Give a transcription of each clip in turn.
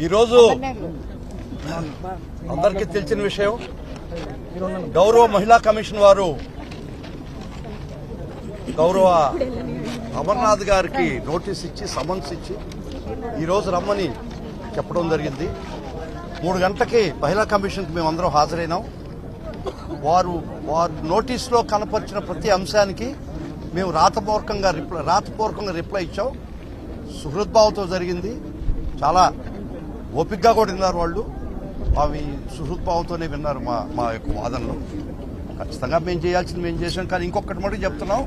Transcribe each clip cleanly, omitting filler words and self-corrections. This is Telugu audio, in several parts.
ఈరోజు అందరికీ తెలిసిన విషయం, గౌరవ మహిళా కమిషన్ వారు గౌరవ అమర్నాథ్ గారికి నోటీస్ ఇచ్చి సమన్స్ ఇచ్చి ఈరోజు రమ్మని చెప్పడం జరిగింది. 3 గంటలకి మహిళా కమిషన్కి మేమందరం హాజరైనాం. వారు నోటీసులో కనపరిచిన ప్రతి అంశానికి మేము రాతపూర్వకంగా రిప్లై ఇచ్చాం. సుహృద్భావంతో జరిగింది. చాలా ఓపికగా కూడా విన్నారు వాళ్ళు. అవి సుహృద్భావంతోనే విన్నారు మా యొక్క వాదనలు. ఖచ్చితంగా మేము చేయాల్సింది మేము చేసాం. కానీ ఇంకొకటి మటుకు చెప్తున్నాం,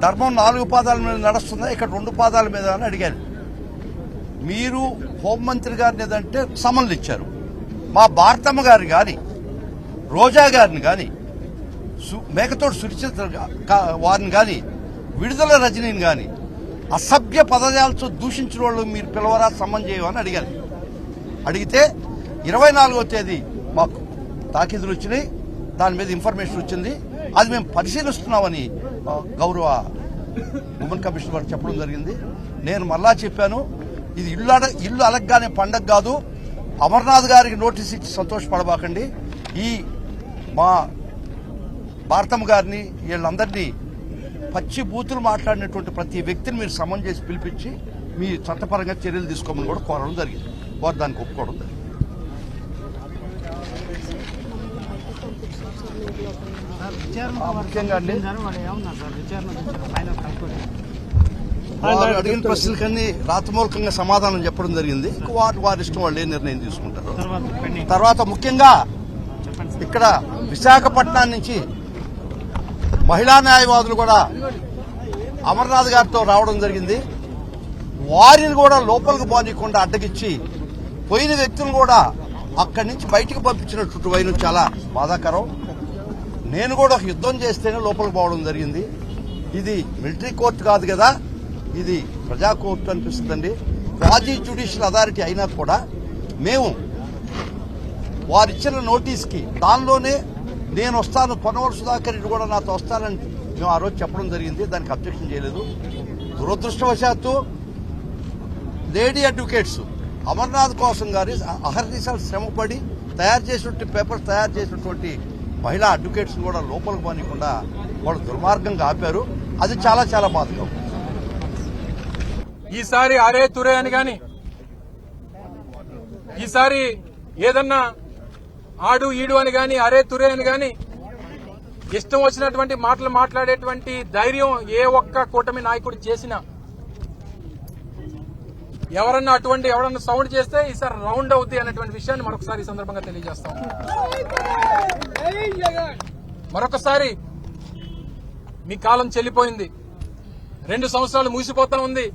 ధర్మం 4 పాదాల మీద నడుస్తుందా, ఇక్కడ 2 పాదాల మీద అని అడిగాను. మీరు హోంమంత్రి గారిని ఏదంటే సమన్లు ఇచ్చారు. మా భారతమ్మ గారిని కానీ, రోజా గారిని కానీ, మేకతోటి సుచిత్ర వారిని కానీ, విడుదల రజనీని కానీ అసభ్య పదజాలతో దూషించిన వాళ్ళు మీరు పిలవరా, సమన్ చేయమని అడిగాను. అడిగితే 24వ తేదీ మాకు తాకీదులు వచ్చినాయి. దాని మీద ఇన్ఫర్మేషన్ వచ్చింది. అది మేము పరిశీలిస్తున్నామని గౌరవ ఉమెన్ కమిషన్ వారు చెప్పడం జరిగింది. నేను మళ్ళా చెప్పాను, ఇది ఇల్లు అలగ్గానే పండగ కాదు. అమర్నాథ్ గారికి నోటీస్ ఇచ్చి సంతోషపడబాకండి. ఈ మా భారతమ్మ గారిని వీళ్ళందరినీ పచ్చి బూతులు మాట్లాడినటువంటి ప్రతి వ్యక్తిని మీరు సమన్ చేసి పిలిపించి మీ చట్టపరంగా చర్యలు తీసుకోమని కూడా కోరడం జరిగింది. వారు దానికి ఒప్పుకోవడం జరిగింది. ముఖ్యంగా వారు అడిగిన ప్రశ్నలకన్నీ రాతమూలకంగా సమాధానం చెప్పడం జరిగింది. వారి ఇష్టం, వాళ్ళు ఏ నిర్ణయం తీసుకుంటారు. తర్వాత ముఖ్యంగా ఇక్కడ విశాఖపట్నం నుంచి మహిళా న్యాయవాదులు కూడా అమర్నాథ్ గారితో రావడం జరిగింది. వారిని కూడా లోపలికి పోనీయకుండా అడ్డగిచ్చి పోయిన వ్యక్తులను కూడా అక్కడి నుంచి బయటకు పంపించినట్టు వైన చాలా బాధాకరం. నేను కూడా ఒక యుద్ధం చేస్తేనే లోపలికి పోవడం జరిగింది. ఇది మిలిటరీ కోర్టు కాదు కదా, ఇది ప్రజా కోర్టు అనిపిస్తుందండి. క్వాజీ జ్యుడిషియల్ అథారిటీ అయినా కూడా మేము వారిచ్చిన నోటీస్కి దానిలోనే నేను వస్తాను, పొన్నవలసి సుధాకర్ రెడ్డి కూడా నాతో వస్తానని మేము ఆ రోజు చెప్పడం జరిగింది. దానికి అబ్జెక్షన్ చేయలేదు. దురదృష్టవశాత్తు లేడీ అడ్వకేట్స్ అమర్నాథ్ కోసం గారి అహర్నిశలు శ్రమపడి తయారు చేసినటువంటి పేపర్స్ తయారు చేసినటువంటి మహిళా అడ్వకేట్స్ కూడా లోపలికి పోనీయకుండా వాళ్ళు దుర్మార్గంగా ఆపారు. అది చాలా చాలా బాధకం. ఈసారి అరే తురే అని గాని, ఈసారి ఏదన్నా ఆడు ఈడు అని గాని, అరే తురే అని గాని ఇష్టం వచ్చినటువంటి మాటలు మాట్లాడేటువంటి ధైర్యం ఏ ఒక్క కూటమి నాయకుడు చేసినా, ఎవరన్నా సౌండ్ చేస్తే ఈసారి రౌండ్ అవుతాయి అనేటువంటి విషయాన్ని మరొకసారి ఈ సందర్భంగా తెలియజేస్తాం. మరొకసారి మీ కాలం చెల్లిపోయింది. 2 సంవత్సరాలు ముగిసిపోతా ఉంది.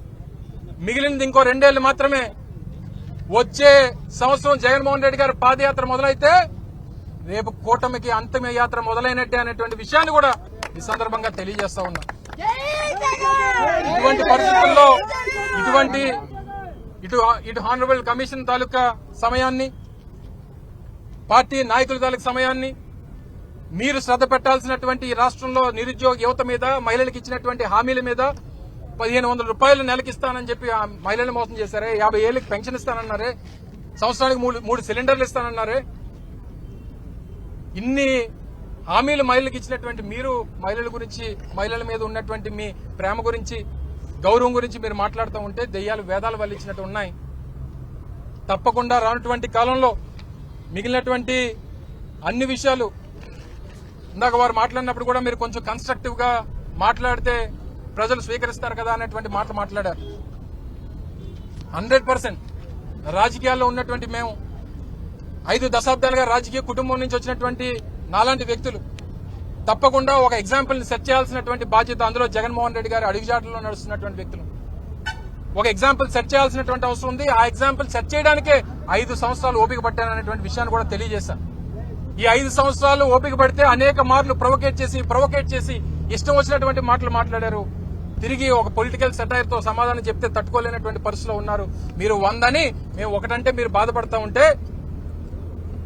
మిగిలినది ఇంకో 2 ఏళ్లు మాత్రమే. వచ్చే సంవత్సరం జగన్మోహన్ రెడ్డి గారు పాదయాత్ర మొదలైతే రేపు కూటమికి అంతిమ యాత్ర మొదలైనట్టే అనేటువంటి విషయాన్ని కూడా ఈ సందర్భంగా తెలియజేస్తా ఉన్నా. ఇటువంటి పరిస్థితుల్లో ఇటు హానరబుల్ కమిషన్ తాలూకా సమయాన్ని, పార్టీ నాయకుల తాలూకా సమయాన్ని మీరు శ్రద్ధ పెట్టాల్సినటువంటి ఈ రాష్ట్రంలో నిరుద్యోగ యువత మీద, మహిళలకు ఇచ్చినటువంటి హామీల మీద 1500 రూపాయలు నెలకిస్తానని చెప్పి ఆ మహిళలు మోసం చేశారే, 50 ఏళ్ళకి పెన్షన్ ఇస్తానన్నారే, సంవత్సరానికి 3 సిలిండర్లు ఇస్తానన్నారే, ఇన్ని హామీలు మహిళలకు ఇచ్చినటువంటి మీరు మహిళల గురించి, మహిళల మీద ఉన్నటువంటి మీ ప్రేమ గురించి, గౌరవం గురించి మీరు మాట్లాడుతూ ఉంటే దెయ్యాలు వేదాలు వల్లించినట్టు ఉన్నాయి. తప్పకుండా రానటువంటి కాలంలో మిగిలినటువంటి అన్ని విషయాలు ఇందాక వారు మాట్లాడినప్పుడు కూడా మీరు కొంచెం కన్స్ట్రక్టివ్ గా మాట్లాడితే ప్రజలు స్వీకరిస్తారు కదా అనేటువంటి మాటలు మాట్లాడారు. 100% రాజకీయాల్లో ఉన్నటువంటి మేము 5 దశాబ్దాలుగా రాజకీయ కుటుంబం నుంచి వచ్చినటువంటి నాలాంటి వ్యక్తులు తప్పకుండా ఒక ఎగ్జాంపుల్ ని సెట్ చేయాల్సినటువంటి బాధ్యత, అందులో జగన్మోహన్ రెడ్డి గారి అడుగుజాడల్లో నడుస్తున్నటువంటి వ్యక్తులు ఒక ఎగ్జాంపుల్ సెట్ చేయాల్సినటువంటి అవసరం ఉంది. ఆ ఎగ్జాంపుల్ సెట్ చేయడానికే 5 సంవత్సరాలు ఓపిక పట్టాననేటువంటి విషయాన్ని కూడా తెలియజేశాను. ఈ 5 సంవత్సరాలు ఓపిక పడితే అనేక మార్లు ప్రొవోకేట్ చేసి ఇష్టం వచ్చినటువంటి మాటలు మాట్లాడారు. తిరిగి ఒక పొలిటికల్ సెటైర్ తో సమాధానం చెప్తే తట్టుకోలేనటువంటి పరిస్థితిలో ఉన్నారు. మీరు 100 అని మేము 1 అంటే మీరు బాధపడతా ఉంటే